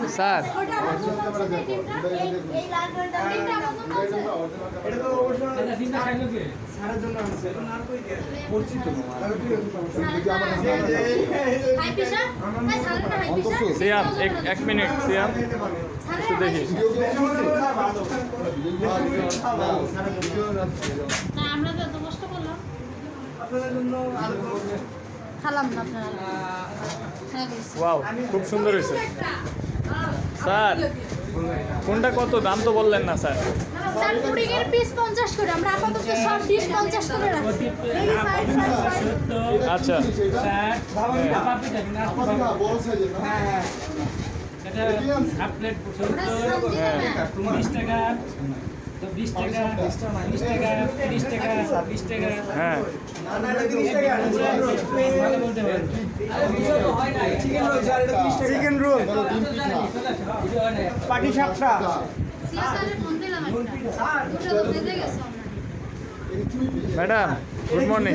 sir সিয়াম এক minute সিয়াম একটু দেখি আমরা তো এত কষ্ট করলাম খালাম না আপনারা ওয়াও খুব সুন্দর হয়েছে স্যার কোনটা কত দাম তো বললেন না স্যার স্যার পুডিং এর পিস 50 করে আমরা আপাতত সব ডিশ 50 করে রাখছি আচ্ছা স্যার আপনি দেখেন বড় সাইজের না হ্যাঁ এটা হাফ প্লেট 20 টাকা তো 20 টাকা 20 টাকা 30 টাকা 20 টাকা হ্যাঁ ভালো বলতে পারেন চিকেন রোল পাটি সাপটা সিয়া স্যারের ফোন দিলাম একটা দুটো তো বেজে গেছে ম্যাডাম গুড মর্নিং